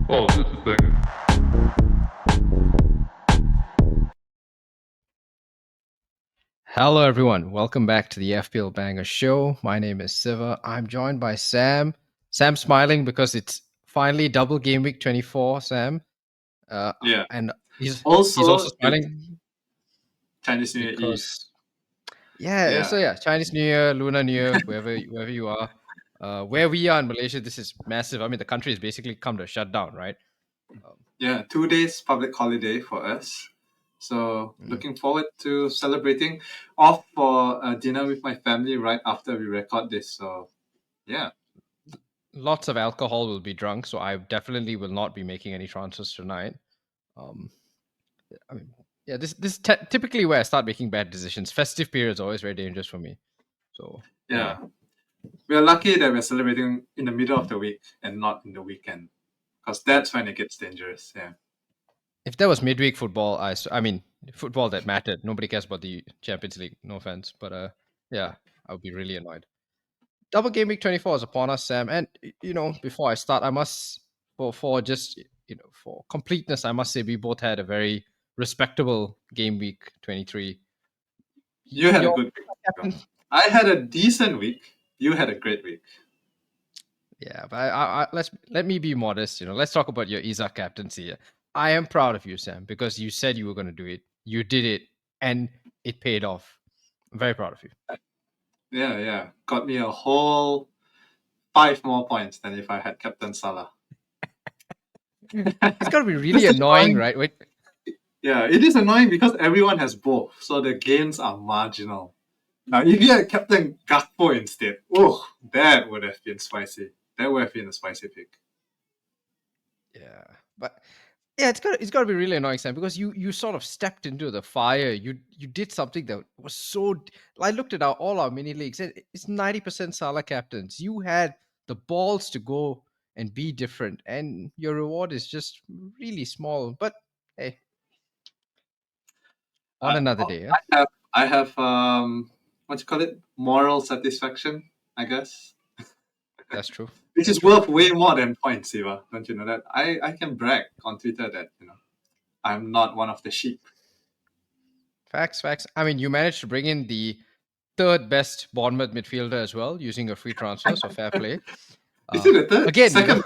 Oh, just a second. Hello, everyone. Welcome back to the FPL Banger Show. My name is Siva. I'm joined by Sam. Sam's smiling because it's finally double game week 24, Sam. Yeah. And he's Also, also it's smiling Chinese New Year Eve. because Chinese New Year, Lunar New Year, wherever you are. Where we are in Malaysia, this is massive. I mean, the country has basically come to a shutdown, right? Yeah, 2 days public holiday for us. So looking forward to celebrating. Off for dinner with my family right after we record this. So yeah. Lots of alcohol will be drunk, so I definitely will not be making any transfers tonight. I mean, yeah, this typically where I start making bad decisions. Festive period is always very dangerous for me. So Yeah. We are lucky that we're celebrating in the middle of the week and not in the weekend. Because that's when it gets dangerous. Yeah. if there was midweek football, I mean football that mattered. Nobody cares about the Champions League. No offense, but yeah, I would be really annoyed. Double game week 24 is upon us, Sam. And before I start, I must for just for completeness, I must say we both had a very respectable game week 23. You had a Your good week. captain. I had a decent week. You had a great week. Yeah, but let me be modest. Let's talk about your Isak captaincy. I am proud of you, Sam, because you said you were going to do it. You did it, and it paid off. I'm very proud of you. Yeah. Got me a whole 5 more points than if I had Captain Salah. It's got to be really annoying, right? Wait, Yeah, it is annoying because everyone has both, so the gains are marginal. Now, if you had Captain Gakpo instead, that would have been spicy. That would have been a spicy pick. yeah, but yeah, it's got to be really annoying, Sam, because you sort of stepped into the fire. You did something that was so. I looked at all our mini leagues, and it's 90% Salah captains. You had the balls to go and be different, and your reward is just really small. But hey, on another day. Yeah? I have what you call it? Moral satisfaction, I guess. That's true. Which is worth way more than points, Siva. Don't you know that? I can brag on Twitter that I'm not one of the sheep. Facts. I mean, you managed to bring in the third best Bournemouth midfielder as well, using a free transfer, so fair play. Is it the third? Again, Second.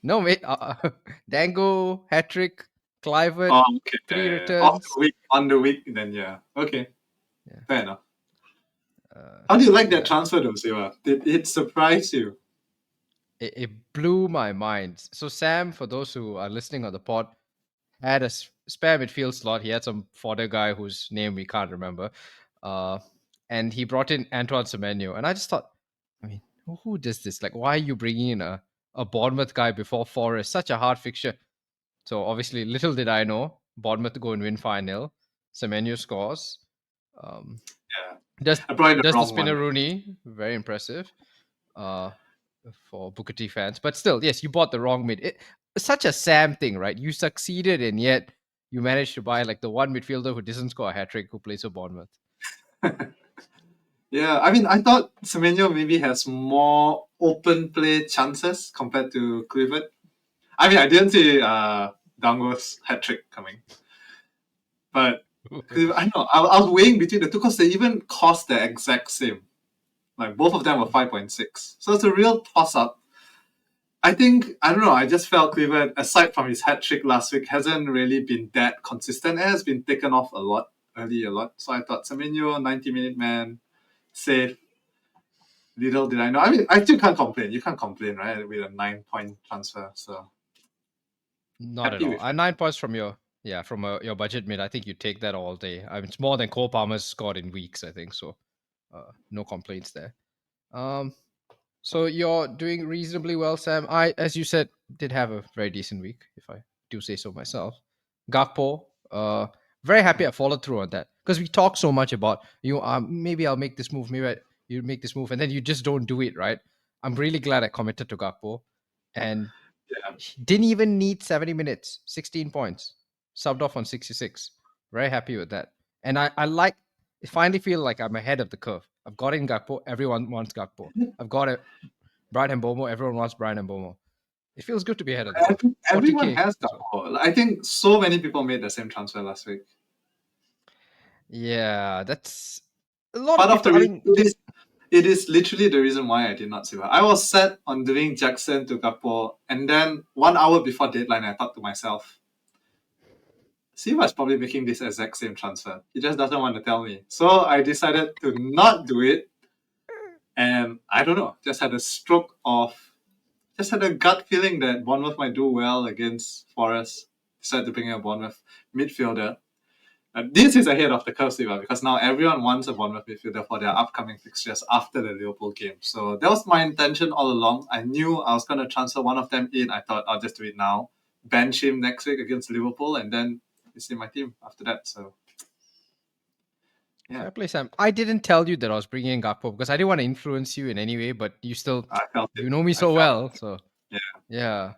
No, mate. Dango, hat trick, Clivert, Oh, okay. 3 Off returns. the week, on the week, then yeah. Okay. Yeah. Fair enough. How do you like that transfer though, Siva? Did it surprise you? It blew my mind. So Sam, for those who are listening on the pod, had a spare midfield slot. He had some fodder guy whose name we can't remember. And he brought in Antoine Semenyo. And I just thought, I mean, who does this? Like, why are you bringing in a Bournemouth guy before Forest? Such a hard fixture. So obviously, little did I know, Bournemouth to go and win 5-0. Semenyo scores. Does I brought in the the wrong spinner one. Rooney? Very impressive. For Booker T fans, but still, yes, you bought the wrong mid. It's such a Sam thing, right? You succeeded, and yet you managed to buy like the one midfielder who doesn't score a hat trick who plays for Bournemouth. Yeah, I mean, I thought Semenyo maybe has more open play chances compared to Clifford. I mean, I didn't see Dango's hat trick coming, but I know I was weighing between the two because they even cost the exact same. Like both of them were 5.6, so it's a real toss up. I don't know. I just felt Clifford, aside from his hat trick last week, hasn't really been that consistent. It has been taken off a lot. So I thought Semenyo, 90-minute man, safe. Little did I know. I mean, I still can't complain. You can't complain, right? With a 9-point transfer. So Not at happy all. with it. 9 points from your your budget mid. I think you take that all day. I mean, it's more than Cole Palmer's scored in weeks. I think so. No complaints there. So you're doing reasonably well, Sam. I, as you said, did have a very decent week, if I do say so myself. Gakpo, very happy I followed through on that because we talk so much about maybe I'll make this move, you make this move, and then you just don't do it, right? I'm really glad I committed to Gakpo, and he didn't even need 70 minutes, 16 points, subbed off on 66. Very happy with that, and I finally feel like I'm ahead of the curve. I've got in Gakpo. Everyone wants Gakpo. I've got it. Brian Mbomo. Everyone wants Brian Mbomo. It feels good to be ahead of the curve. Everyone 40K. has Gakpo. I think so many people made the same transfer last week. Yeah, that's a lot of Part of the people. I reason mean, it is literally the reason why I did not Siva. I was set on doing Jackson to Gakpo, and then 1 hour before deadline, I thought to myself, Siva is probably making this exact same transfer. He just doesn't want to tell me. So I decided to not do it, and I don't know, just had a gut feeling that Bournemouth might do well against Forest. Decided to bring in a Bournemouth midfielder. This is ahead of the curve, Siva, because now everyone wants a Bournemouth midfielder for their upcoming fixtures after the Liverpool game. So that was my intention all along. I knew I was going to transfer one of them in. I thought I'll just do it now, bench him next week against Liverpool, and then he's in my team after that. So yeah, fair play, Sam. I didn't tell you that I was bringing in Gakpo because I didn't want to influence you in any way, but you still, I felt it. you know me I so felt well. So, it. yeah.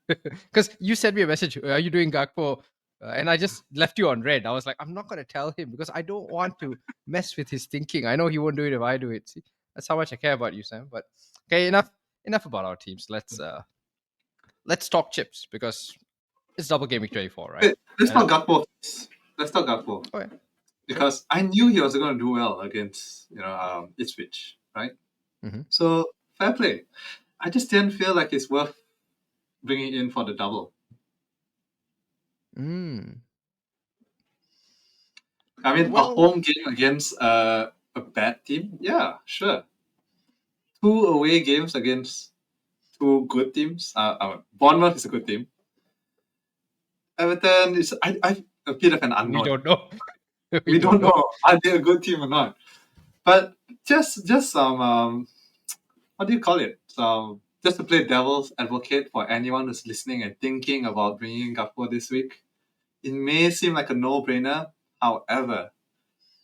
Because you sent me a message, are you doing Gakpo? And I just left you on red. I was like, I'm not going to tell him because I don't want to mess with his thinking. I know he won't do it if I do it. See, that's how much I care about you, Sam. But okay, enough about our teams. Let's talk chips because it's double game week 24, right? Wait, let's And talk Gakpo. Let's talk Gakpo. okay, sure. Because I knew he was going to do well against Ipswich, right? Mm-hmm. So fair play. I just didn't feel like it's worth bringing in for the double. Mm. I mean, a Well, home game against a bad team, yeah, sure. 2 away games against 2 good teams. Bournemouth is a good team. Everton is a bit of an we unknown. don't know. We We don't don't know. know are they a good team or not. But just some what do you call it? Just to play devil's advocate for anyone who's listening and thinking about bringing Gakpo this week. It may seem like a no-brainer. However,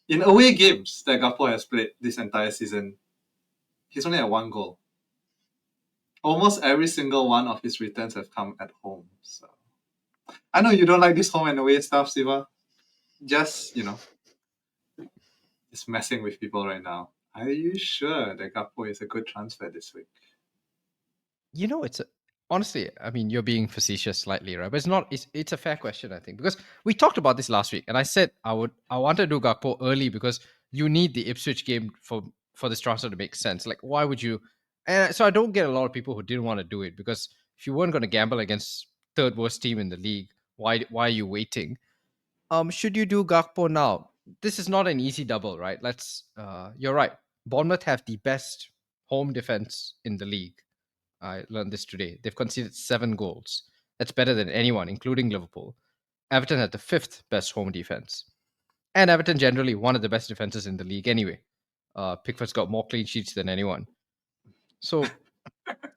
in away games that Gakpo has played this entire season, he's only had 1 goal. Almost every single one of his returns have come at home. So I know you don't like this home and away stuff, Siva. Just just messing with people right now. Are you sure that Gakpo is a good transfer this week? It's honestly, I mean, you're being facetious slightly, right? But it's not. It's a fair question, I think, because we talked about this last week, and I said I wanted to do Gakpo early because you need the Ipswich game for this transfer to make sense. Like, why would you? And so I don't get a lot of people who didn't want to do it because if you weren't going to gamble against third worst team in the league, why are you waiting? Should you do Gakpo now? This is not an easy double, right? You're right. Bournemouth have the best home defense in the league. I learned this today. They've conceded 7 goals. That's better than anyone, including Liverpool. Everton had the fifth best home defense. And Everton generally one of the best defenses in the league anyway. Pickford's got more clean sheets than anyone. So,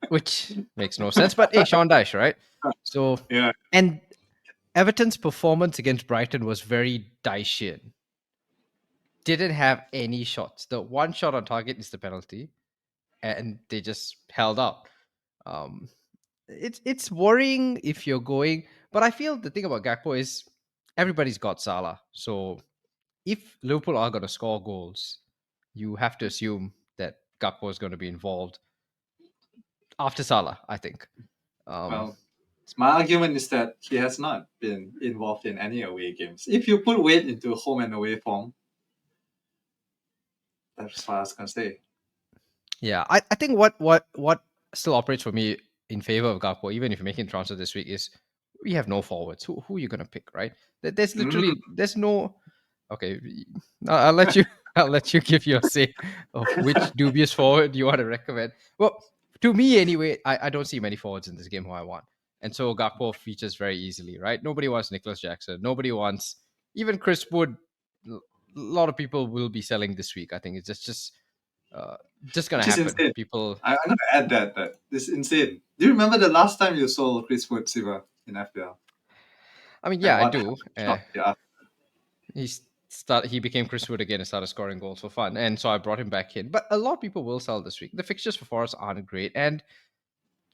which makes no sense. But hey, Sean Dyche, right? So, Yeah. and Everton's performance against Brighton was very Dychean. Didn't have any shots. The one shot on target is the penalty, and they just held up. Um, it's worrying if you're going, but I feel the thing about Gakpo is everybody's got Salah. So if Liverpool are going to score goals, you have to assume that Gakpo is going to be involved after Salah, I think. Um, Well, my argument is that he has not been involved in any away games. If you put weight into home and away form, that's what I was gonna say. yeah, I think what still operates for me in favor of Gakpo, even if you're making transfer this week, is we have no forwards. Who are you going to pick, right? There's Mm. literally there's no. Okay, I'll let you. I'll let you give your say of which dubious forward you want to recommend. Well, to me anyway, I don't see many forwards in this game who I want, and so Gakpo features very easily, right? Nobody wants Nicholas Jackson. Nobody wants even Chris Wood. A lot of people will be selling this week. I think it's uh, just gonna Which is happen. insane. People. I'm gonna add that this is insane. Do you remember the last time you sold Chris Wood Siva in FPL? I mean, yeah, And I what do. happened? Yeah. He became Chris Wood again and started scoring goals for fun, and so I brought him back in. But a lot of people will sell this week. The fixtures for Forest aren't great, and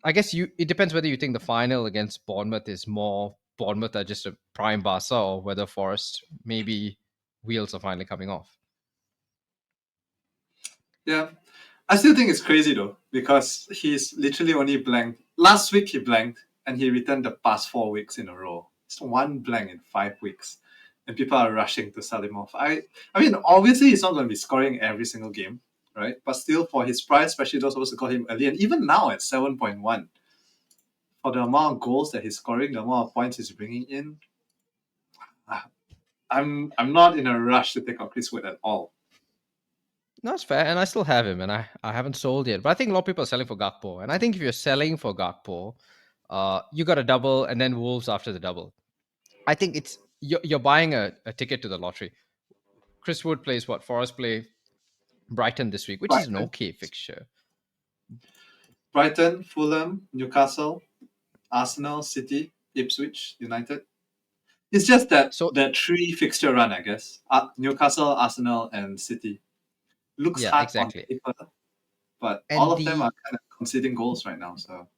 I guess it depends whether you think the final against Bournemouth is more Bournemouth are just a prime Barca or whether Forest maybe wheels are finally coming off. Yeah. I still think it's crazy though, because he's literally only blanked last week he blanked and he returned the past 4 weeks in a row. It's one blank in 5 weeks. And people are rushing to sell him off. I mean, obviously he's not going to be scoring every single game, right? But still, for his price, especially those of us who got him early, and even now at 7.1, for the amount of goals that he's scoring, the amount of points he's bringing in, I'm not in a rush to take out Chris Wood at all. No, that's fair, and I still have him, and I haven't sold yet. But I think a lot of people are selling for Gakpo, and I think if you're selling for Gakpo, you got a double, and then Wolves after the double. I think it's you're buying a ticket to the lottery. Chris Wood plays what? Forest play Brighton this week, which is an Brighton, okay fixture. Brighton, Fulham, Newcastle, Arsenal, City, Ipswich, United. It's just So that three fixture run, I guess. Newcastle, Arsenal, and City. Looks yeah, hard on exactly. paper, but all And of them are the kind of conceding goals right now. So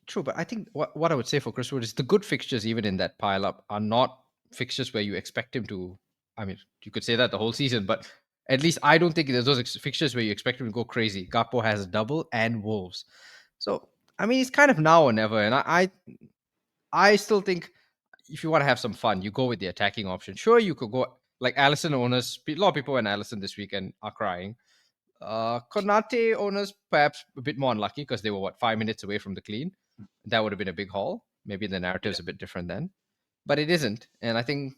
true, but I think what I would say for Chris Wood is the good fixtures, even in that pile up, are not fixtures where you expect him to. I mean, you could say that the whole season, but at least I don't think there's those fixtures where you expect him to go crazy. Gakpo has a double and Wolves, so I mean, it's kind of now or never. And I still think if you want to have some fun, you go with the attacking option. Sure, you could go like Allison owners. A lot of people went Allison this weekend are crying. Konate owners perhaps a bit more unlucky because they were 5 minutes away from the clean. That would have been a big haul. Maybe the yeah, narrative's a bit different then, but it isn't. And I think,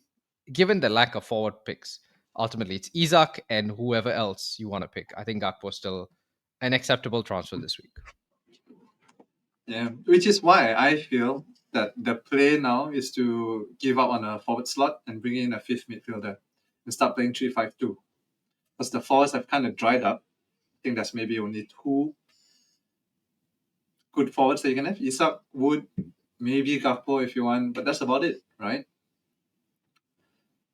given the lack of forward picks, ultimately it's Isak and whoever else you want to pick. I think Gakpo is still an acceptable transfer this week. yeah. Which is why I feel that the play now is to give up on a forward slot and bring in a fifth midfielder and start playing 3-5-2. Because the forwards have kind of dried up. I think there's maybe only two good forwards that you can have. Isak, Wood, maybe Gakpo if you want, but that's about it, right?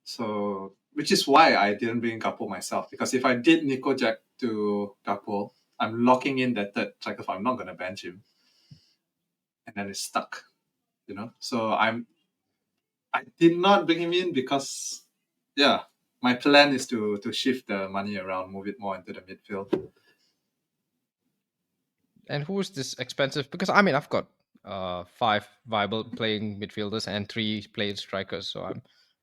So, which is why I didn't bring Gakpo myself. Because if I did Nico Jack to Gakpo, I'm locking in that third striker. I'm not going to bench him, and then it's stuck. So I did not bring him in because, yeah, my plan is to shift the money around, move it more into the midfield. And who is this expensive? Because I mean, I've got five viable playing midfielders and three playing strikers. So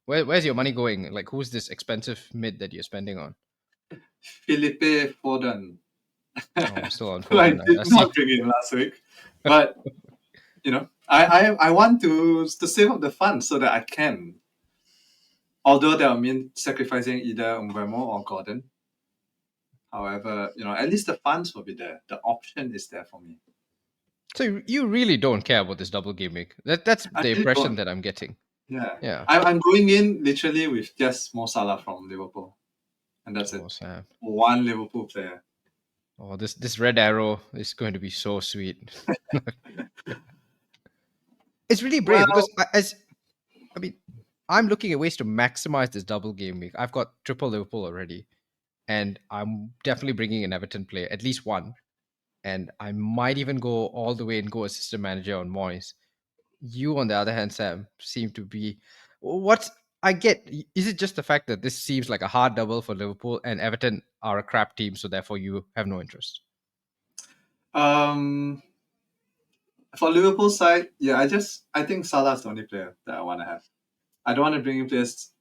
where's your money going? Like, who's this expensive mid that you're spending on? Philippe Foden, Oh, you're still on who I Foden. did I not see. bring in last week, but I want to save up the funds so that I can. Although that will mean sacrificing either Mbemo or Gordon. However, at least the funds will be there. The option is there for me. So you really don't care about this double game week. That's I the really impression don't. that I'm getting. Yeah. Yeah. I'm going in literally with just Mo Salah from Liverpool. And that's Oh, it. Sam. One Liverpool player. Oh, this red arrow is going to be so sweet. It's really brave Well, because I mean, I'm looking at ways to maximize this double game week. I've got triple Liverpool already, and I'm definitely bringing an Everton player, at least one. And I might even go all the way and go assistant manager on Moyes. You, on the other hand, Sam, seem to be what I get. Is it just the fact that this seems like a hard double for Liverpool and Everton are a crap team, so therefore you have no interest? um, for Liverpool side, yeah, I think Salah's the only player that I want to have. I don't want to bring in players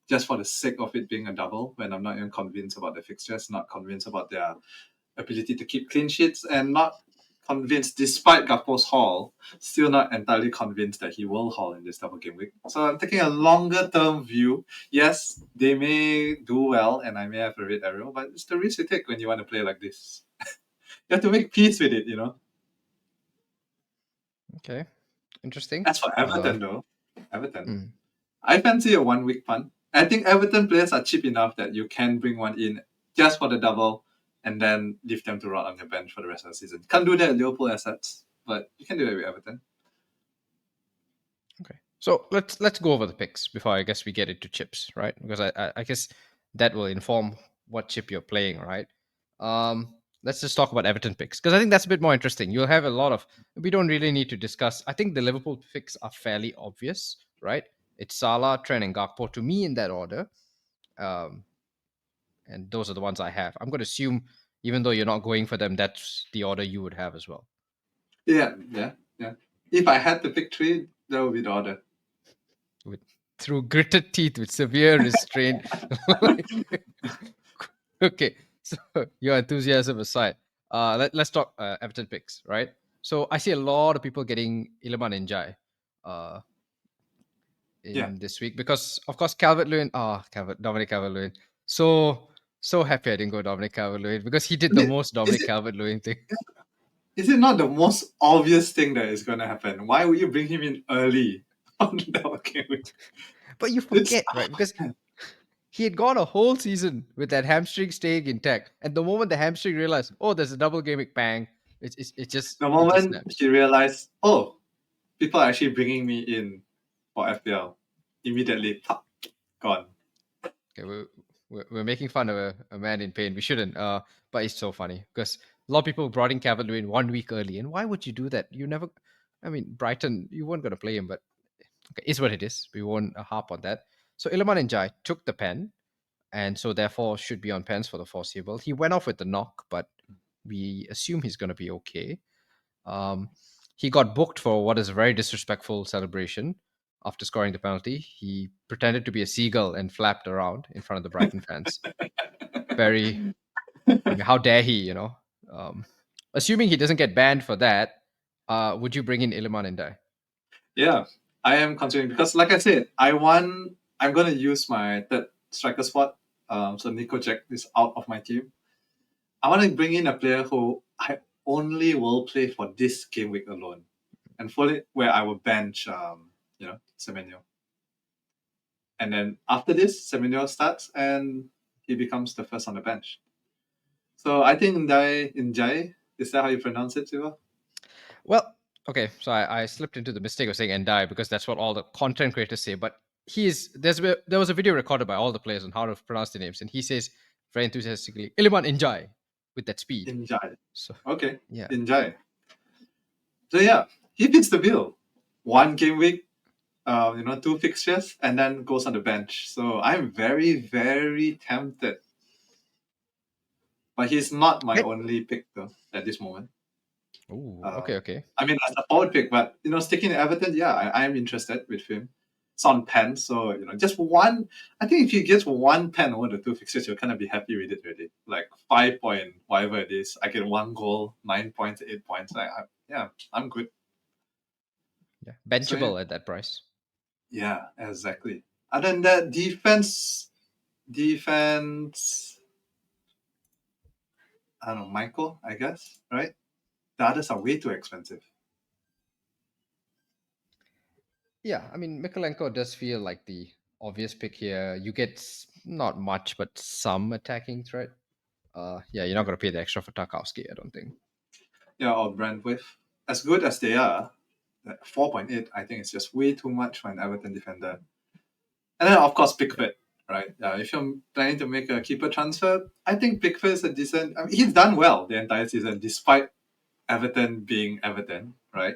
just for the sake of it being a double when I'm not even convinced about the fixtures, not convinced about their ability to keep clean sheets, and not convinced, despite Gakpo's haul, still not entirely convinced that he will haul in this double game week. So I'm taking a longer term view. Yes, they may do well and I may have a red arrow, but it's the risk you take when you want to play like this. You have to make peace with it. Okay, interesting. As for Everton, though, Everton, Mm. I fancy a 1 week punt. I think Everton players are cheap enough that you can bring one in just for the double and then leave them to rot on your bench for the rest of the season. Can't do that with Liverpool assets, but you can do it with Everton. Okay, so let's go over the picks before I guess we get into chips, right? Because I guess that will inform what chip you're playing, right? Let's just talk about Everton picks because I think that's a bit more interesting. You'll have a lot of. We don't really need to discuss. I think the Liverpool picks are fairly obvious, right? It's Salah, Trent, and Gakpo to me in that order, um, and those are the ones I have. I'm going to assume, even though you're not going for them, that's the order you would have as well. Yeah. If I had to pick three, that would be the order. with through gritted teeth with severe restraint. Okay, so your enthusiasm aside, let's talk Everton picks, right? So I see a lot of people getting Iliman Ndiaye uh, Yeah. in this week because, of course, Calvert-Lewin. Dominic Calvert-Lewin. So happy I didn't go Dominic Calvert-Lewin because he did Is the it, most is Dominic it Calvert-Lewin thing. is it not the most obvious thing that is going to happen? Why would you bring him in early on the game? But you It's forget, right? Because he had gone a whole season with that hamstring staying intact, and the moment the hamstring realized, oh, there's a double gaming, bang! the It just moment snaps. she realized, oh, people are actually bringing me in for FPL. Immediately, pop, gone. Okay, we're making fun of a man in pain. We shouldn't. But it's so funny because a lot of people brought in Cavani 1 week early, and why would you do that? You never. I mean, Brighton, you weren't going to play him, but okay, it's what it is. We won't harp on that. So Iliman Ndiaye took the pen, and so therefore should be on pens for the foreseeable. He went off with the knock, but we assume he's going to be okay. Um, he got booked for what is a very disrespectful celebration after scoring the penalty. He pretended to be a seagull and flapped around in front of the Brighton fans. Very, I mean, how dare he, Um, assuming he doesn't get banned for that, would you bring in Iliman and die? Yeah, I am considering because, like I said, I'm going to use my third striker spot. So Nico Jack is out of my team. I want to bring in a player who I only will play for this game week alone, and for it where I will bench, Semenyo. And then after this, Semenyo starts and he becomes the first on the bench. So I think Ndiaye, is that how you pronounce it, Siva? Well, okay, so I slipped into the mistake of saying and die because that's what all the content creators say. But there was a video recorded by all the players on how to pronounce the names, and he says very enthusiastically Iliman Njai with that speed. Ndiaye. So Okay, yeah, Ndiaye. So yeah, he fits the bill. One game week, two fixtures, and then goes on the bench. So I'm very, very tempted. But he's not my right. only pick though at this moment. Oh, okay, okay. I mean, as a forward pick, but sticking to Everton, yeah, I am interested with him. It's on pen, so just one. I think if he gets one pen over the two fixtures, you'll kind of be happy with it already. Like 5 point whatever it is, I get 1 goal, 9 points, 8 points. Yeah, I'm good. Yeah, So yeah, benchable at that price. yeah, exactly. Other than that, defense. I don't know, Myko, I guess, right? The others are way too expensive. Yeah, I mean Mikolenko does feel like the obvious pick here. You get not much, but some attacking threat. Yeah, you're not gonna pay the extra for Tarkowski, I don't think. Yeah, or Brentford. As good as they are, that 4.8, I think it's just way too much for an Everton defender. And then, of course, Yeah. Pickford, right? If you're planning to make a keeper transfer, I think Pickford is a decent. I mean, he's done well the entire season, despite Everton being Everton, right?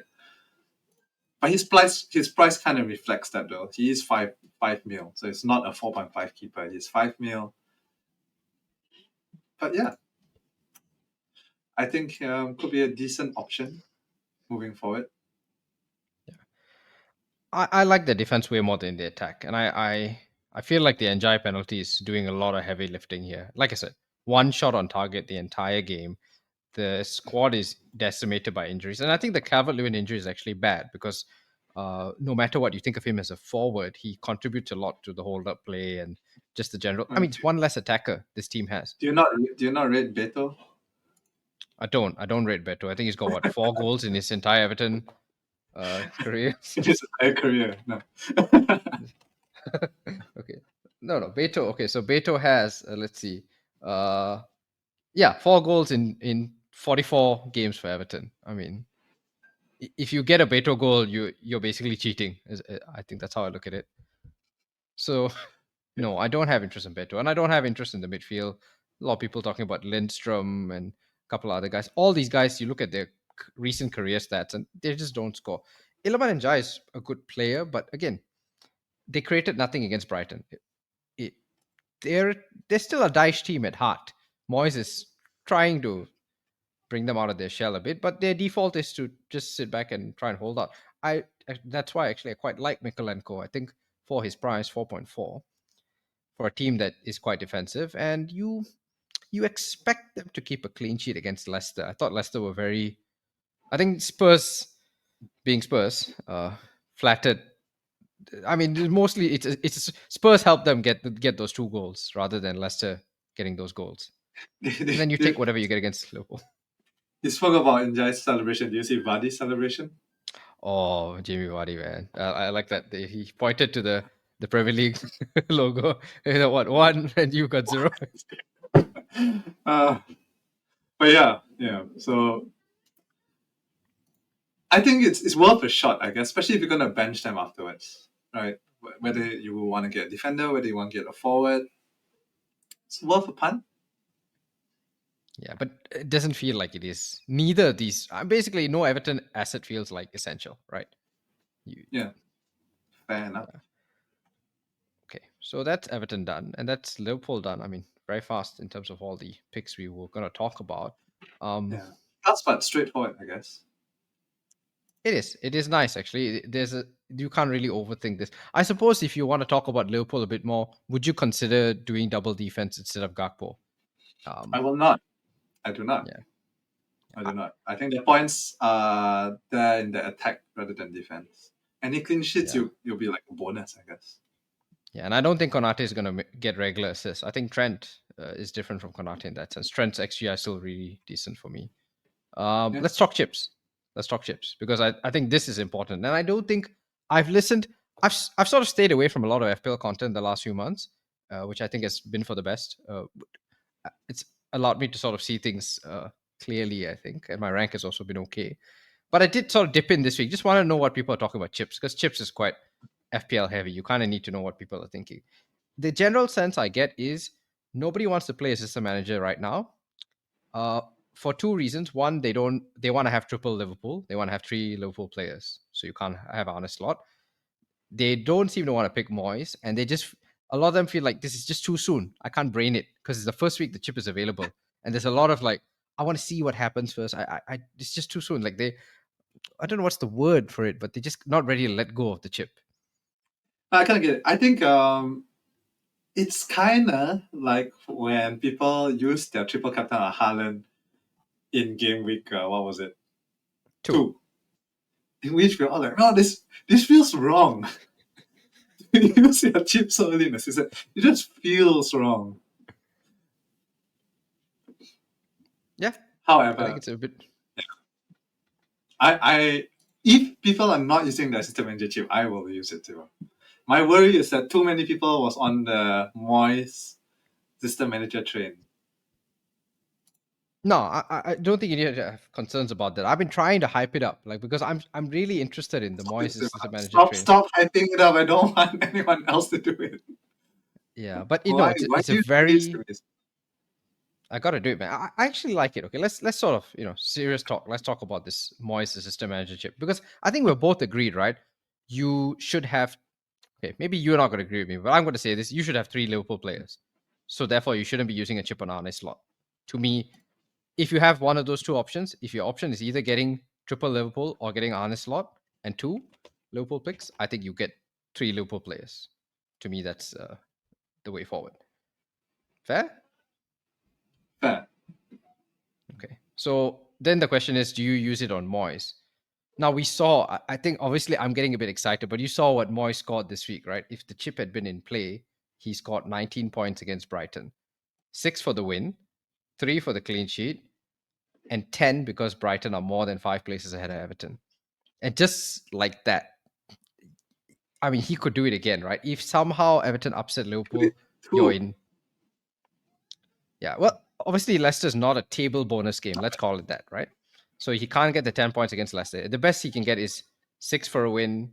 But his price kind of reflects that though. He is five mil, so it's not a 4.5 keeper. He's 5 mil. But yeah, I think could be a decent option moving forward. I like the defense way more than the attack, and I feel like the Njai penalty is doing a lot of heavy lifting here. Like I said, one shot on target the entire game. The squad is decimated by injuries, and I think the Calvert-Lewin injury is actually bad because no matter what you think of him as a forward, he contributes a lot to the hold-up play and just the general. I Uh, mean, it's one less attacker this team has. do you not rate Beto? I don't rate Beto. I think he's got what 4 goals in his entire Everton career. In his entire career? No. Okay. No, Beto. Okay, so Beto has let's see, uh, yeah, 4 goals in 44 games for Everton. I mean, if you get a Beto goal, you're basically cheating. I think that's how I look at it. So Yeah. no, I don't have interest in Beto, and I don't have interest in the midfield. A lot of people talking about Lindstrom and a couple of other guys. All these guys, you look at their recent career stats, and they just don't score. Iliman Njai is a good player, but again, they created nothing against Brighton. It, they're still a Daesh team at heart. Moyes is trying to bring them out of their shell a bit. But their default is to just sit back and try and hold out. That's why actually I quite like Myko. I think for his price, 4.4 for a team that is quite defensive, and you expect them to keep a clean sheet against Leicester. I thought Leicester were very. I think Spurs, being Spurs, flattered. I mean, mostly it's Spurs helped them get those 2 goals rather than Leicester getting those goals. And then you take whatever you get against Liverpool. You spoke about Ndiaye's celebration. Do you see Vardy's celebration? Oh, Jamie Vardy, man, I like that. He pointed to the Premier League logo. You know what? One and you got 0. uh, but yeah. So I think it's worth a shot, I guess, especially if you're gonna bench them afterwards, right? Whether you want to get a defender, whether you want to get a forward, it's worth a punt. Yeah, but it doesn't feel like it is. Neither of these. Basically, no Everton asset feels like essential, right? You, Yeah, fair enough. yeah. Okay, so that's Everton done, and that's Liverpool done. I mean, very fast in terms of all the picks we were going to talk about. Yeah, that's but straightforward, I guess. It is. It is nice actually. You can't really overthink this. I suppose if you want to talk about Liverpool a bit more, would you consider doing double defense instead of Gakpo? I will not. I do not. Yeah. I do not. I think the points are there in the attack rather than defense. Any clean sheets, Yeah. you'll be like a bonus, I guess. Yeah, and I don't think Konate is going to get regular assists. I think Trent is different from Konate in that sense. Trent's XG is still really decent for me. Yeah. Let's talk chips. Let's talk chips because I think this is important. And I don't think I've listened. I've sort of stayed away from a lot of FPL content the last few months, which I think has been for the best. It's allowed me to sort of see things clearly, I think, and my rank has also been okay. But I did sort of dip in this week. Just want to know what people are talking about chips because chips is quite FPL heavy. You kind of need to know what people are thinking. The general sense I get is nobody wants to play a system manager right now. Uh, for 2 reasons. One, they want to have triple Liverpool. They want to have 3 Liverpool players, so you can't have on a slot. They don't seem to want to pick Moyes, and they just a lot of them feel like this is just too soon. I can't brain it because it's the first week the chip is available, and there's a lot of like I want to see what happens first. It's just too soon. Like I don't know what's the word for it, but they're just not ready to let go of the chip. I kind of get it. I think it's kind of like when people use their triple captain on Haaland in game week, what was it? 2. In which we're all like, no, this feels wrong. You use your chip so early in the season, it just feels wrong. Yeah, I think However, it's a bit. I if people are not using the system manager chip, I will use it too. My worry is that too many people was on the Moyes system manager train. No, I don't think you need to have concerns about that. I've been trying to hype it up, like because I'm really interested in the Stop it, Moyes Siva. system manager Stop, train. stop hyping it up. I don't want anyone else to do it. Yeah, but Why? Why it's do a you do this to very. me? I gotta do it, man. I actually like it. Okay, let's sort of serious talk. Let's talk about this Moyes system manager chip because I think we're both agreed, right? You should have. Okay, maybe you're not gonna agree with me, but I'm gonna say this: you should have 3 Liverpool players. So therefore, you shouldn't be using a chip on Arne slot. To me, if you have one of those 2 options, if your option is either getting triple Liverpool or getting Arne slot and 2 Liverpool picks, I think you get 3 Liverpool players. To me, that's the way forward. Fair? Fair. Okay. So then the question is, do you use it on Moyes? Now we saw, I think obviously I'm getting a bit excited, but you saw what Moyes scored this week, right? If the chip had been in play, he scored 19 points against Brighton, 6 for the win, 3 for the clean sheet, and 10 because Brighton are more than 5 places ahead of Everton. And just like that, I mean, he could do it again, right? If somehow Everton upset Liverpool, you're 2. in. Yeah, well, obviously Leicester's not a table bonus game. Let's call it that, right? So he can't get the 10 points against Leicester. The best he can get is 6 for a win,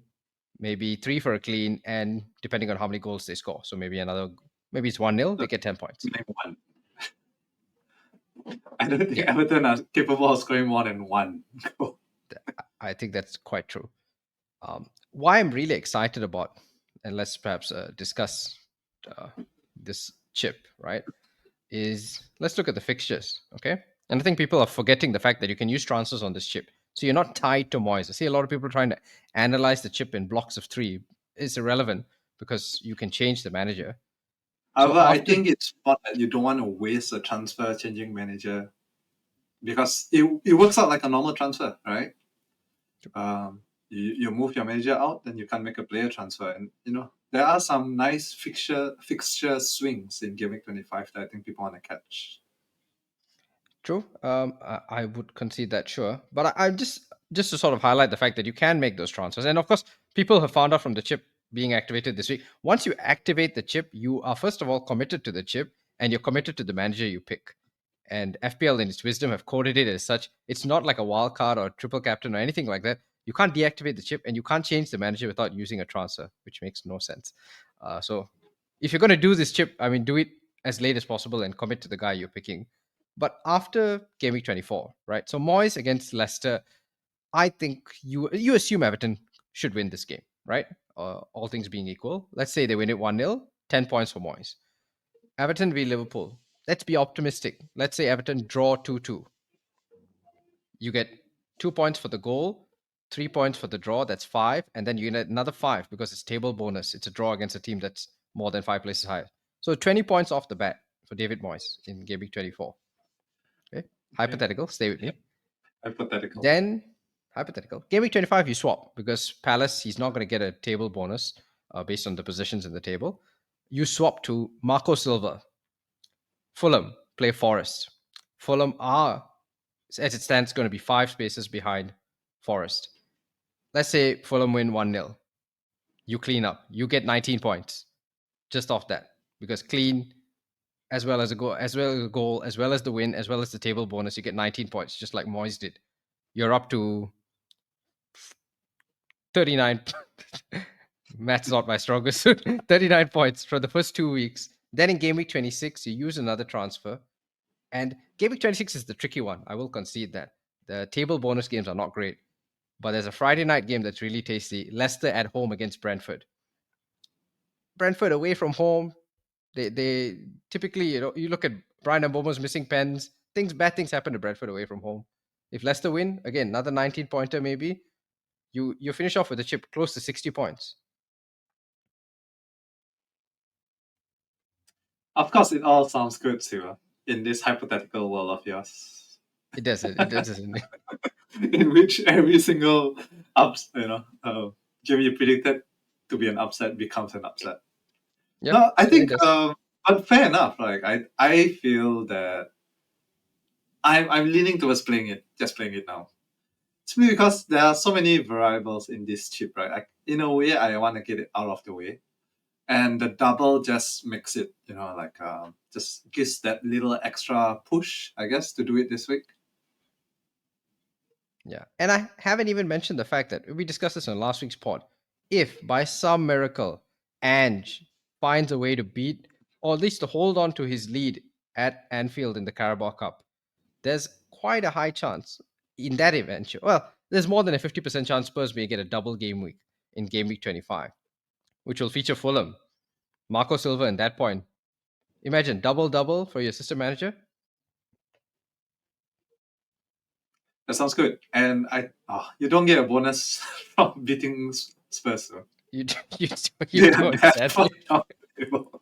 maybe 3 for a clean, and depending on how many goals they score. So maybe it's 1-0, they get 10 points. Name 1. I don't think Yeah, Everton are capable of scoring more than 1 goal. I think that's quite true. Why I'm really excited about, and let's perhaps discuss uh, this chip, right? Is let's look at the fixtures, okay? And I think people are forgetting the fact that you can use transfers on this chip. So you're not tied to Moyes. I see a lot of people trying to analyze the chip in blocks of three. It's irrelevant because you can change the manager. So However, I after think it's fun that you don't want to waste a transfer changing manager because it works out like a normal transfer, right? You move your manager out, then you can't make a player transfer, and there are some nice fixture swings in Game Week 25 that I think people want to catch. True. I would concede that, sure. But I just to sort of highlight the fact that you can make those transfers, and of course, people have found out from the chip being activated this week. Once you activate the chip, you are first of all committed to the chip, and you're committed to the manager you pick. And FPL, in its wisdom, have coded it as such. It's not like a wild card or a triple captain or anything like that. You can't deactivate the chip, and you can't change the manager without using a transfer, which makes no sense. So, if you're going to do this chip, I mean, do it as late as possible and commit to the guy you're picking. But after game week 24, right? So Moyes against Leicester, I think you assume Everton should win this game, right? All things being equal. Let's say they win it 1-0, 10 points for Moyes. Everton v Liverpool. Let's be optimistic. Let's say Everton draw 2-2. You get 2 points for the goal, 3 points for the draw. That's five. And then you get another five because it's table bonus. It's a draw against a team that's more than 5 places higher. So 20 points off the bat for David Moyes in game week 24. Okay. Okay, Hypothetical. Stay with me. hypothetical. Then, hypothetical. Game week 25, you swap because Palace, he's not going to get a table bonus based on the positions in the table. You swap to Marco Silva. Fulham play Forest. Fulham are, as it stands, going to be 5 spaces behind Forest. Let's say Fulham win 1-0. You clean up. You get 19 points just off that because clean as well as a goal, as well as the win, as well as the table bonus, you get 19 points, just like Moyes did. You're up to 39. Math's not my strongest. 39 points for the first 2 weeks. Then in game week 26, you use another transfer. And game week 26 is the tricky one. I will concede that. The table bonus games are not great. But there's a Friday night game that's really tasty. Leicester at home against Brentford. Brentford away from home. They typically, you look at Brian Mbomo's missing pens. Bad things happen to Brentford away from home. If Leicester win, again, another 19 pointer maybe, you finish off with a chip close to 60 points. Of course, it all sounds good, Siva, in this hypothetical world of yours, It doesn't. It doesn't. in which every single game you predicted to be an upset becomes an upset. Yep. No, I It think, does. but fair enough. Like I feel that I'm leaning towards just playing it now. Simply because there are so many variables in this chip, right? In a way, I want to get it out of the way, and the double just makes it, just gives that little extra push, I guess, to do it this week. Yeah. And I haven't even mentioned the fact that we discussed this on last week's pod. If by some miracle Ange finds a way to beat or at least to hold on to his lead at Anfield in the Carabao Cup, there's quite a high chance in that event. Well, there's more than a 50% chance Spurs may get a double game week in game week 25, which will feature Fulham, Marco Silva in that point. Imagine double for your assistant manager. That sounds good. And you don't get a bonus from beating Spurs. So. You, you, you They are don't, that far sadly. down the table.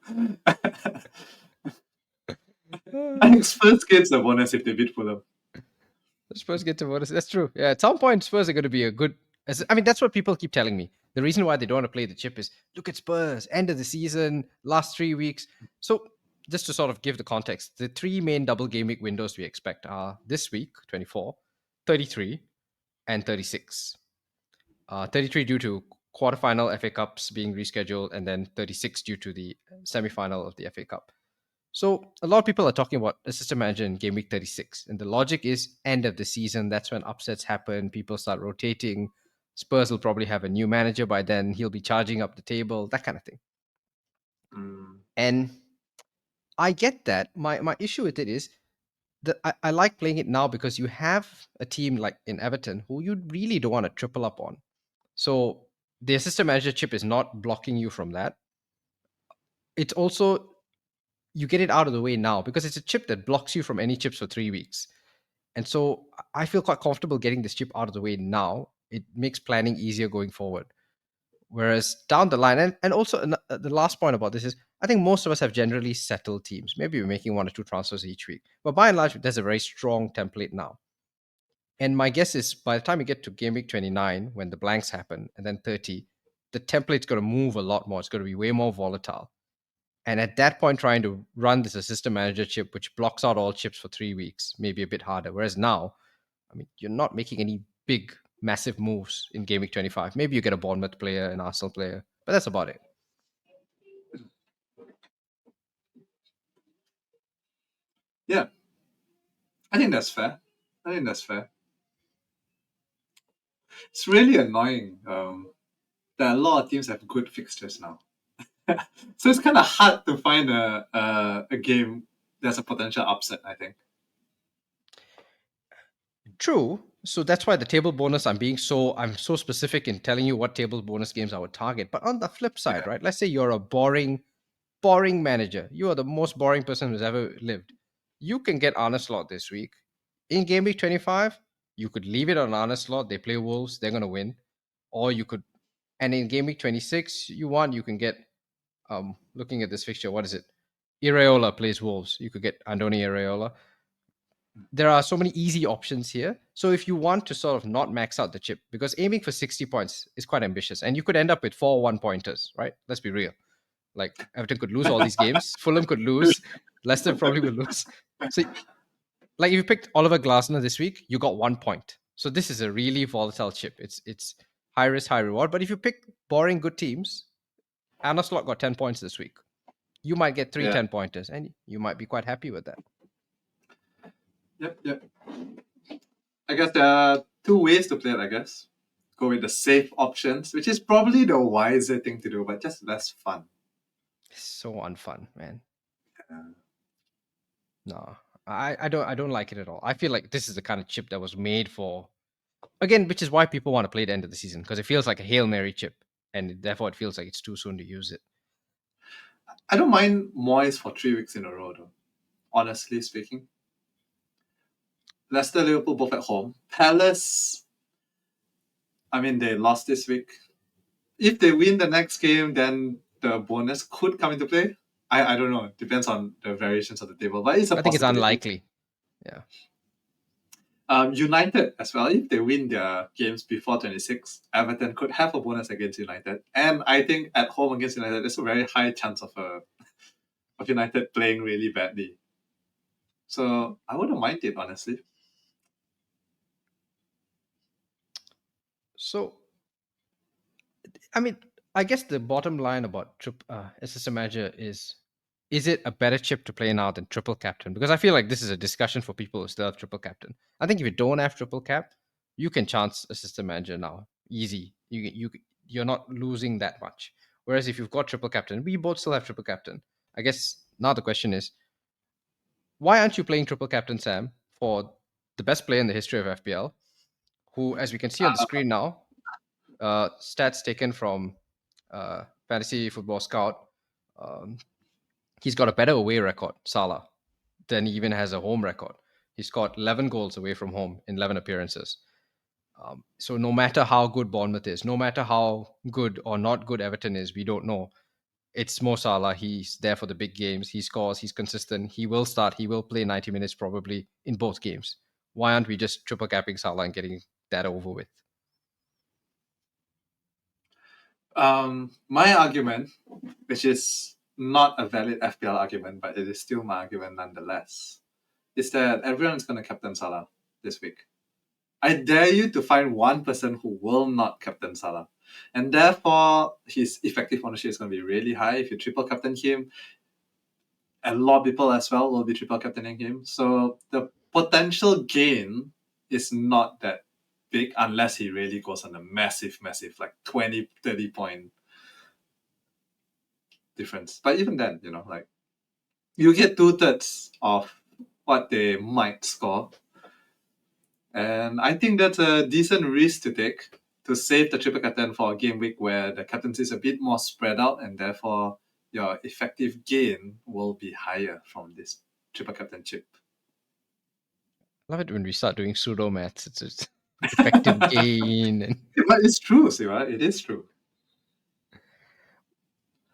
I think Spurs gets a bonus if they beat Fulham. Spurs get to bonus. That's true. Yeah, at some point, Spurs are going to be a good. I mean, that's what people keep telling me. The reason why they don't want to play the chip is look at Spurs, end of the season, last 3 weeks. So, just to sort of give the context, the three main double game week windows we expect are this week, 24, 33, and 36. 33 due to quarterfinal FA Cups being rescheduled, and then 36 due to the semi-final of the FA Cup. So a lot of people are talking about assistant manager in game week 36, and the logic is end of the season. That's when upsets happen. People start rotating. Spurs will probably have a new manager by then. He'll be charging up the table, that kind of thing. Mm. And I get that. My issue with it is that I like playing it now because you have a team like in Everton who you really don't want to triple up on. So the assistant manager chip is not blocking you from that. It's also you get it out of the way now because it's a chip that blocks you from any chips for 3 weeks. And so I feel quite comfortable getting this chip out of the way now. It makes planning easier going forward. Whereas down the line, and also the last point about this is, I think most of us have generally settled teams. Maybe we're making 1 or 2 transfers each week, but by and large, there's a very strong template now. And my guess is by the time you get to game week 29, when the blanks happen, and then 30, the template's going to move a lot more. It's going to be way more volatile. And at that point, trying to run this assistant manager chip, which blocks out all chips for 3 weeks, may be a bit harder. Whereas now, I mean, you're not making any big, massive moves in game week 25. Maybe you get a Bournemouth player, an Arsenal player, but that's about it. Yeah, I think that's fair. It's really annoying that a lot of teams have good fixtures now. So it's kind of hard to find a game that's a potential upset, I think. True. So that's why the table bonus, I'm so specific in telling you what table bonus games I would target. But on the flip side, Yeah. right? Let's say you're a boring manager. You are the most boring person who's ever lived. You can get Arne Slot this week. In game week 25, you could leave it on Arne Slot. They play Wolves, they're gonna win. Or you could, and in game week 26, you can get looking at this fixture, what is it? Iraola plays Wolves. You could get Andoni Iraola. There are so many easy options here. So if you want to sort of not max out the chip, because aiming for 60 points is quite ambitious, and you could end up with 4 1 pointers, right? Let's be real. Like Everton could lose all these games, Fulham could lose, Leicester probably will lose. So, like if you picked Oliver Glasner this week, you got 1 point. So this is a really volatile chip. It's high risk, high reward. But if you pick boring good teams, Anna Slot got 10 points this week. You might get three Yeah. 10 pointers, and you might be quite happy with that. Yep. I guess there are two ways to play it, I guess. Go with the safe options, which is probably the wiser thing to do, but just less fun. So unfun, man. Yeah. No, I don't like it at all. I feel like this is the kind of chip that was made for, again, which is why people want to play at the end of the season, because it feels like a Hail Mary chip, and therefore it feels like it's too soon to use it. I don't mind Moyes for 3 weeks in a row, though. Honestly speaking. Leicester, Liverpool both at home. Palace, I mean, they lost this week. If they win the next game, then the bonus could come into play. I don't know. It depends on the variations of the table, but it's a I think it's possibility. unlikely. Yeah. United as well, if they win their games before 26, Everton could have a bonus against United. And I think at home against United, there's a very high chance of United playing really badly. So I wouldn't mind it, honestly. So, I mean, I guess the bottom line about SSM Manager is it a better chip to play now than triple captain? Because I feel like this is a discussion for people who still have triple captain. I think if you don't have triple cap, you can chance a system manager now, easy. You're not losing that much. Whereas if you've got triple captain, we both still have triple captain. I guess now the question is, why aren't you playing triple captain, Sam, for the best player in the history of FPL, who, as we can see on the Uh, screen now, stats taken from Fantasy Football Scout. Um, he's got a better away record, Salah, than he even has a home record. He's got 11 goals away from home in 11 appearances. So no matter how good Bournemouth is, no matter how good or not good Everton is, we don't know. It's Mo Salah. He's there for the big games. He scores. He's consistent. He will start. He will play 90 minutes probably in both games. Why aren't we just triple capping Salah and getting that over with? my argument, which is not a valid FPL argument, but it is still my argument nonetheless, is that everyone's going to captain Salah this week. I dare you to find one person who will not captain Salah. And therefore, his effective ownership is going to be really high. If you triple captain him, a lot of people as well will be triple captaining him. So the potential gain is not that big unless he really goes on a massive, like 20, 30 point difference. But even then, like you get 2/3 of what they might score. And I think that's a decent risk to take to save the triple captain for a game week where the captaincy is a bit more spread out and therefore your effective gain will be higher from this triple captain chip. Love it when we start doing pseudo maths. It's just effective gain. And, But it's true, Siva. It is true.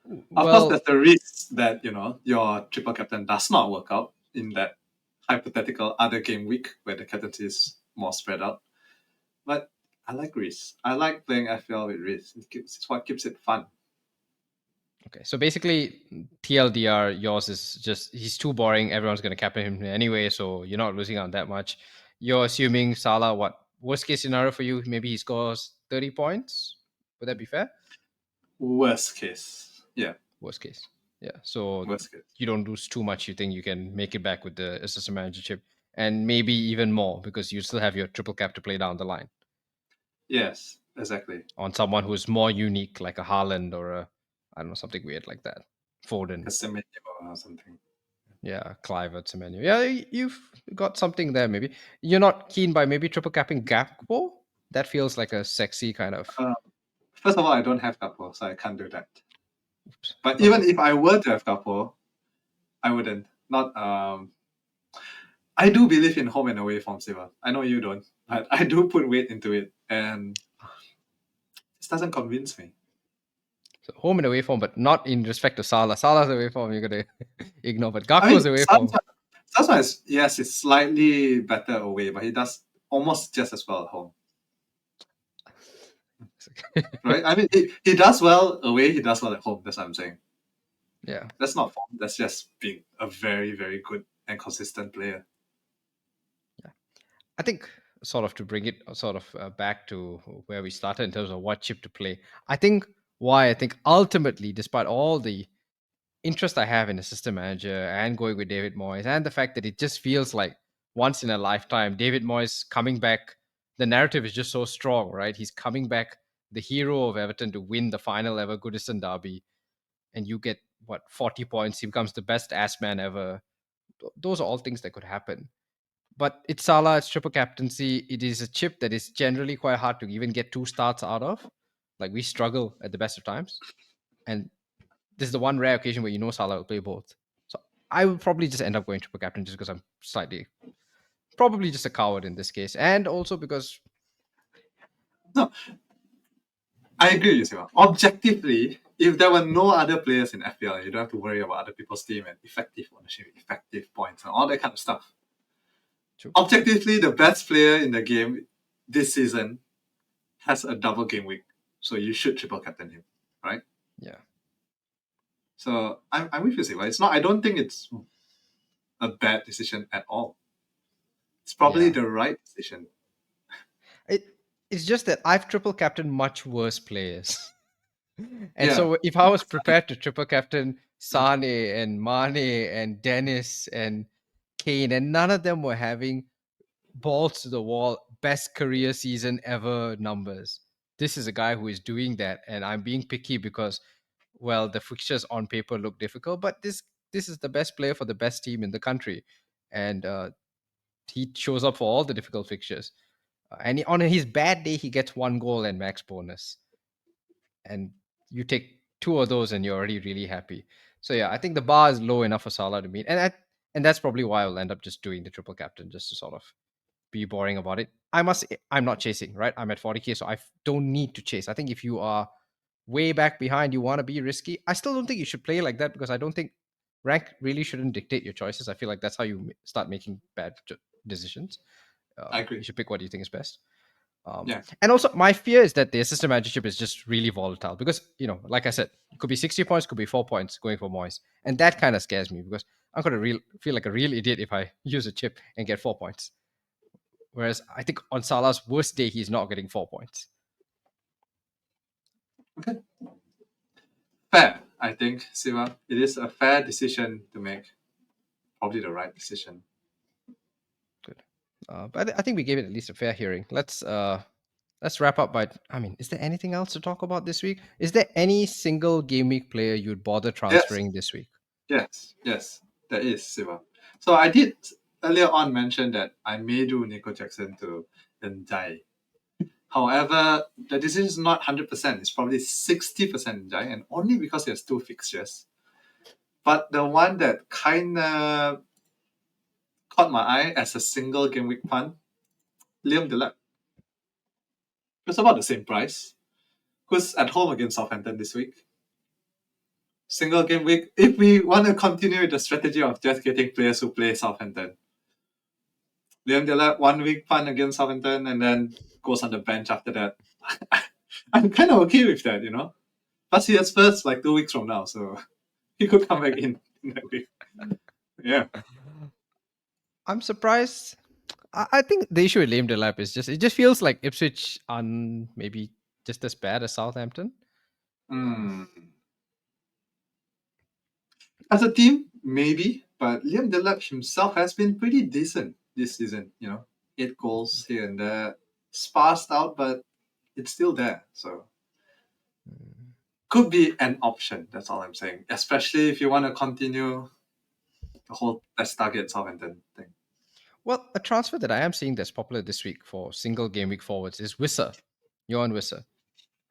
Of course, well, there's the risk that your triple captain does not work out in that hypothetical other game week where the captaincy is more spread out. But I like risk. I like playing FPL with risk. It's what keeps it fun. okay. So basically, TLDR, yours is just he's too boring. Everyone's going to captain him anyway, so you're not losing out that much. You're assuming Salah, what worst case scenario for you? Maybe he scores 30 points. Would that be fair? Worst case. Yeah, Worst case. Yeah. So worst case. you don't lose too much. You think you can make it back with the assistant manager chip, and maybe even more because you still have your triple cap to play down the line Yes, exactly. on someone who's more unique, like a Haaland or a, I don't know, something weird like that. Foden. Casemiro or something. Yeah, Clive at Semenyo. Yeah, you've got something there. Maybe you're not keen by maybe triple capping Gakpo. That feels like a sexy kind of. Uh, First of all, I don't have Gakpo, so I can't do that. Oops. But Okay. even if I were to have Gakpo, I wouldn't. Not. I do believe in home and away form, Siva. I know you don't, but I do put weight into it, and this doesn't convince me. So home and away form, but not in respect to Salah. Salah's away form, you're gonna ignore, but I Gakpo's mean, away form. sometimes yes, it's slightly better away, but he does almost just as well at home, right? I mean, he does well away, he does well at home. That's what I'm saying. Yeah. That's not form. That's just being a very, very good and consistent player. I think sort of to bring it sort of back to where we started in terms of what chip to play. I think why I think ultimately, despite all the interest I have in a system manager and going with David Moyes, and the fact that it just feels like once in a lifetime, David Moyes coming back, the narrative is just so strong, right? He's coming back, the hero of Everton, to win the final ever Goodison derby, and you get what 40 points. He becomes the best Asst Man ever. Those are all things that could happen. But it's Salah, it's triple captaincy. It is a chip that is generally quite hard to even get two starts out of. Like we struggle at the best of times. And this is the one rare occasion where you know Salah will play both. So I will probably just end up going triple captain just because I'm slightly, probably just a coward in this case. And also because, No, I agree with you, Siva. Objectively, if there were no other players in FPL, you don't have to worry about other people's team and effective ownership, effective points, and all that kind of stuff. true. Objectively, the best player in the game this season has a double game week, so you should triple captain him, right? Yeah. So I'm with you, Siva. It's not. I don't think it's a bad decision at all. It's probably Yeah. the right decision. It, it's just that I've triple captained much worse players. And Yeah, so if I was prepared to triple captain Sane and Mane and Dennis and Kane, and none of them were having balls to the wall, best career season ever numbers. This is a guy who is doing that, and I'm being picky because, well, the fixtures on paper look difficult, but this is the best player for the best team in the country, and he shows up for all the difficult fixtures. And on his bad day, he gets 1 goal and max bonus, and you take two of those, and you're already really happy. So yeah, I think the bar is low enough for Salah to meet, and that's probably why I'll end up just doing the triple captain just to sort of be boring about it. I'm not chasing, right? I'm at 40K, so I don't need to chase. I think if you are way back behind, you want to be risky. I still don't think you should play like that because I don't think rank really shouldn't dictate your choices. I feel like that's how you start making bad decisions. I agree. You should pick what you think is best. Yeah. And also, my fear is that the assistant managership is just really volatile because, like I said, it could be 60 points, could be 4 points going for Moyes. And that kind of scares me because I'm going to feel like a real idiot if I use a chip and get 4 points. Whereas I think on Salah's worst day, he's not getting 4 points. Okay. Fair, I think, Siva. It is a fair decision to make. Probably the right decision. Good. But I think we gave it at least a fair hearing. Let's wrap up by, I mean, is there anything else to talk about this week? Is there any single game week player you'd bother Yes, transferring this week? yes, there is, Siva. So I did earlier on mention that I may do Nico Jackson to Ndiaye. However, the decision is not 100%. It's probably 60% Ndiaye, and only because there's two fixtures. But the one that kind of caught my eye as a single game week punt. Liam Delap. It's about the same price. Who's at home against Southampton this week? Single game week. If we want to continue with the strategy of just getting players who play Southampton, Liam Delap 1 week punt against Southampton and then goes on the bench after that. I'm kind of okay with that, you know. Plus, he has Spurs like 2 weeks from now, so he could come back in that week. Yeah. I'm surprised. I think the issue with Liam Delap is just it just feels like Ipswich are maybe just as bad as Southampton. Mm. As a team, maybe, but Liam Delap himself has been pretty decent this season. 8 goals here and there, sparsed out, but it's still there. So could be an option. That's all I'm saying. Especially if you want to continue the whole let's target Southampton thing. Well, a transfer that I am seeing that's popular this week for single game week forwards is Wissa, Johan Wissa.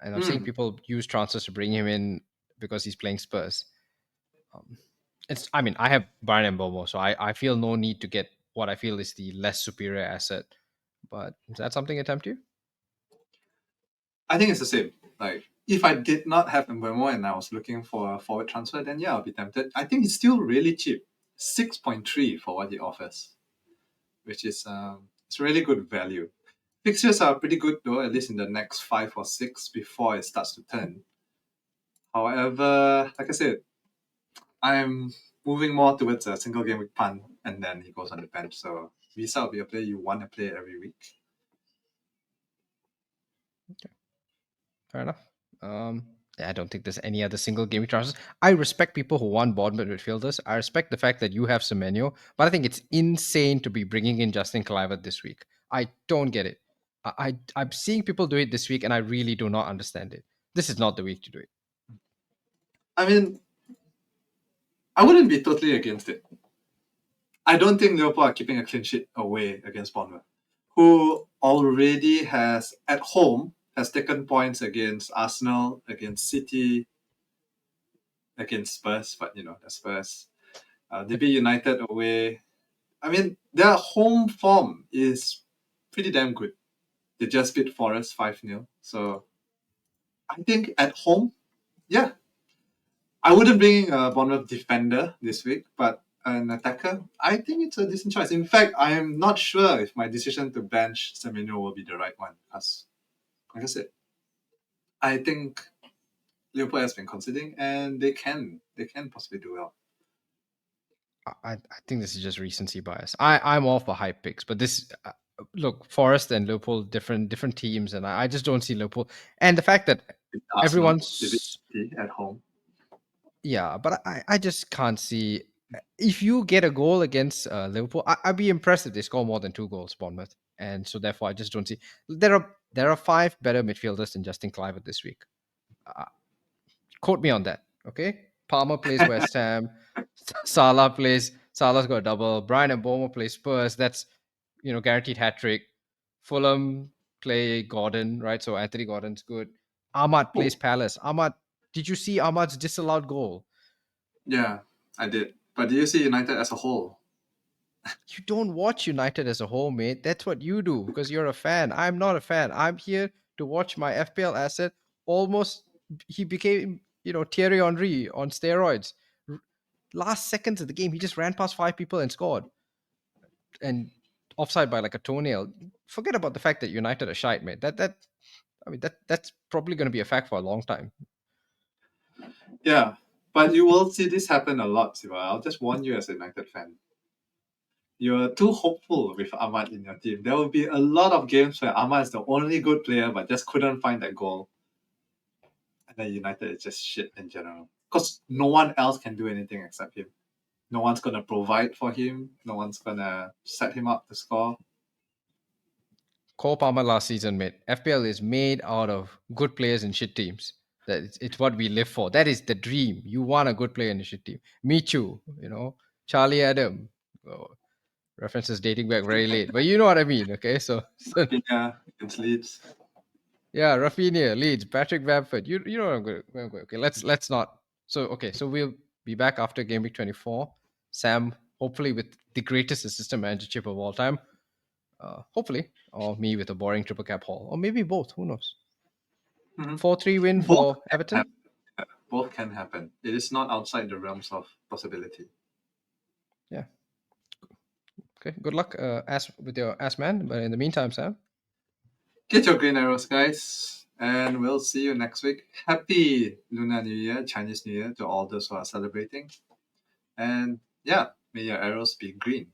And I'm seeing Mm. people use transfers to bring him in because he's playing Spurs. Um, I mean, I have Brian and Bomo, so I feel no need to get what I feel is the less superior asset. But is that something that tempt you? I think it's the same. Like if I did not have Mbemo and I was looking for a forward transfer, then yeah, I'll be tempted. I think it's still really cheap, 6.3 for what he offers, which is it's really good value. Fixtures are pretty good though, at least in the next 5 or 6 before it starts to turn. However, like I said, I'm moving more towards a single game week punt, and then he goes on the bench. So Visa will be a player you want to play every week. Fair enough. Yeah, I don't think there's any other single game transfers. I respect people who want Bournemouth midfielders. I respect the fact that you have Semenyo, but I think it's insane to be bringing in Justin Kluivert this week. I don't get it. I'm seeing people do it this week, and I really do not understand it. This is not the week to do it. I mean, I wouldn't be totally against it. I don't think Liverpool are keeping a clean sheet away against Bournemouth, who already has at home has taken points against Arsenal, against City, against Spurs, but the Spurs. They beat United away. I mean, their home form is pretty damn good. They just beat Forest 5-0. So I think at home, yeah, I wouldn't bring a Bournemouth defender this week, but an attacker, I think it's a decent choice. In fact, I am not sure if my decision to bench Semenyo will be the right one because, like I said, I think Liverpool has been considering and they can possibly do well. I think this is just recency bias. I'm all for hype picks, but this look Forest and Liverpool different teams, and I just don't see Liverpool. And the fact that Arsenal, they beat everyone's City at home. yeah, but I just can't see if you get a goal against Liverpool. I'd be impressed if they score more than 2 goals, Bournemouth, and so therefore I just don't see there are 5 better midfielders than Justin Kluivert this week. Uh, Quote me on that, okay? Palmer plays West Ham, Salah's got a double. Brian and Bomo play Spurs. That's guaranteed hat trick. Fulham play Gordon, right? So Anthony Gordon's good. Ahmad plays Oh, Palace. Ahmad, did you see Ahmad's disallowed goal? yeah, I did. But do you see United as a whole? You don't watch United as a whole, mate. That's what you do because you're a fan. I'm not a fan. I'm here to watch my FPL asset. Almost, he became, Thierry Henry on steroids. Last seconds of the game, he just ran past 5 people and scored. And offside by like a toenail. Forget about the fact that United are shite, mate. That's probably going to be a fact for a long time. Yeah, but you will see this happen a lot, Siva. I'll just warn you as a United fan. You're too hopeful with Ahmad in your team. There will be a lot of games where Ahmad is the only good player but just couldn't find that goal. And then United is just shit in general. Because no one else can do anything except him. No one's going to provide for him. No one's going to set him up to score. Cole Palmer last season, mate. FPL is made out of good players and shit teams. It's what we live for. That is the dream. You want a good player in a shit team. Me too. Charlie Adam. Oh, references dating back very late, but you know what I mean. Okay, so Rafinha against Leeds. yeah, Rafinha, Leeds, Patrick Bamford. You know what I'm going. Okay, let's not. So okay, so we'll be back after game week 24. Sam hopefully with the greatest assistant manager chip of all time. Hopefully, or me with a boring triple cap haul, or maybe both. Who knows? Mhm. 4-3 win Both for can Everton. happen. Both can happen. It is not outside the realms of possibility. Yeah. Okay. Good luck, with your Asst Man. But in the meantime, Sam. Get your green arrows, guys, and we'll see you next week. Happy Lunar New Year, Chinese New Year to all those who are celebrating. And yeah, may your arrows be green.